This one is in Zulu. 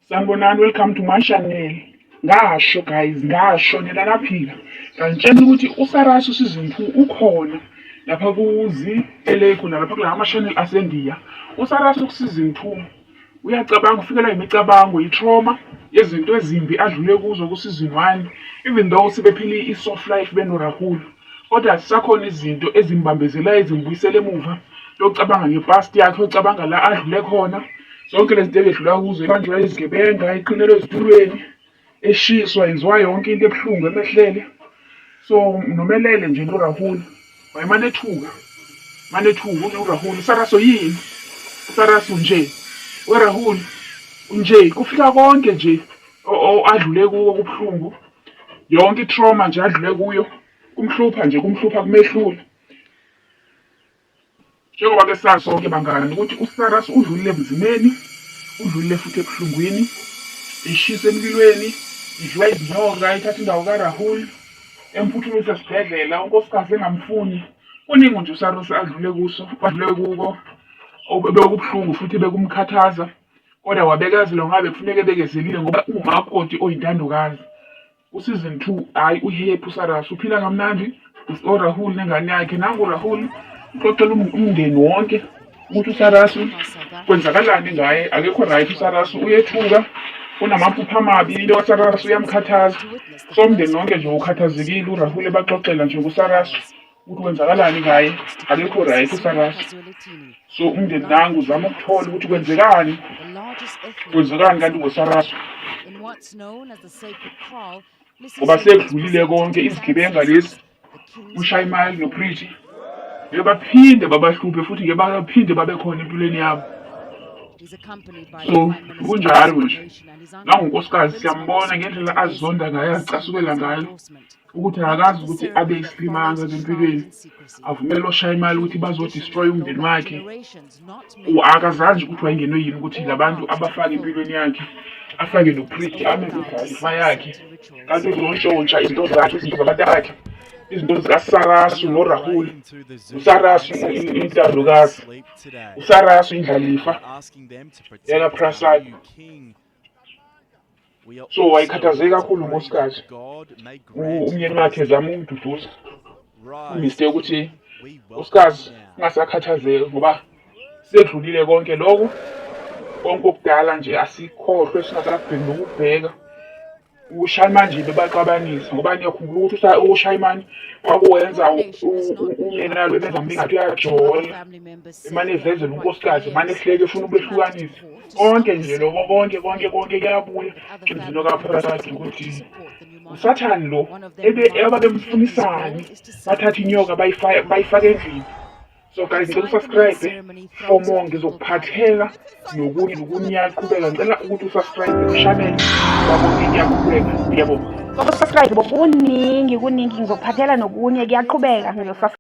Sanibonani, welcome to my channel. Ngasho guys, ngasho nina naphila. Ngitshela ukuthi uSarasi season 2 ukhona lapha kuzi elekho nalapha kula ama channel aseNdiya. uSarasi ku season 2 uyacabanga ufikela imicabango, itrauma yezinto ezimbi adlule kuzo ku season 1, even though sibephile i-soft life benoRahul. Kodwa sisakhona izinto ezimbambezela ezimbuyisela emuva. Yocabanga ngepast yakhe, yocabanga la adlule khona. Zonke lezi zinto edlula kuzo, ibanjwa izigebenga, iqinelwe ezitulweni, eshiswa, yenziwa yonke into ebuhlungu emehlele. So nomelele nje noRahul wayemanethuka uRahul. uSaraso yini? uSaraso nje weRahul nje kufika konke nje adlule kuwo kubuhlungu, yonke itrauma nje adlule kuyo kumhlupha kumehlula. Njengoba ke sazi sonke bangani ukuthi uSarasi udlulile ebunzimeni, udlulile futhi ebuhlungwini, ishisa emlilweni, idliwa izinyoka, ithatha indawo kaRahul, emphuthumisa esibhedlela, unkosikazi engamfuni. Kuningi nje uSarasi adlule kuko obekubuhlungu futhi bekumkhathaza, kodwa wabekezela ngabe kufuneka ebekezelile ngoba umakoti oyintandokazi. Season 2 hayi uhappy uSarasi, uphila kamnandi uRahul nengane yakhe. Nangu uRahul uxoxela umndeni wonke ukuthi uSarasi kwenzakalani ngaye, akekho right. uSarasi uyethuka, unamaphupha amabi, into kaSarasi uyamkhathaza. So umndeni wonke nje ukhathazekile. uRahul ebaxoxela nje kuSarasi ukuthi kwenzakalani ngaye, akekho right uSarasi. So umndeni nangu uzama ukuthola ukuthi kwenzekani kanti ngoSarasi, ngoba sekudlulile konke. Izigebenga lezi uShaimali noPriti baphinde babahluphe futhi ke baphinde babekhona empilweni yabo. So kunjalo nje nangunkosikazi siyambona ngendlela azizonda ngayo, azicasukela ngayo, ukuthi akazi ukuthi abe islimanga empilweni, avumele oShaimali ukuthi bazodestroy umndeni wakhe. Akazazi ukuthi wayengenwe yini ukuthi labantu abafake empilweni yakhe, afake noPriti amenze ifa yakhe, kanti uzonshontsha izinto zakhe, izinto zabantu bakhe, izinto zikaSarasi noRahul. uSarasi intandokazi, uSarasi indlalifa yakaPrasad. So wayekhathazeke kakhulu unkosikazi. Umyeni wakhe zama umduduza, umiste ukuthi unkosikazi ungasakhathazeki ngoba sedlulile konke lokho. Konke okudala nje asikhohlwe, singasakubheki nokubheka. uShaimani nje bebaxabanisa ngoba ngiyakhumbula ukuthi uShaimani wakuwenza umyeni nalo ebenza mbingathi uyajola, emane evezela unkosikazi, emane ehleke efuna ukubehlukanisa. Konke nje lokho konke kuyabuya emzini kaPrasad ukuthi uSathane lo ababemfunisani bathatha inyoka bayifaka endlini. So guys, ngicela usubscribe for more, ngizokuphathela nokunye iyaqhubeka. Ngicela ukuthi usubscribe ku-channel babone iyaqhubeka. Ngiyabonga. Subscribe kuningi ngizokuphathela nokunye kuyaqhubeka.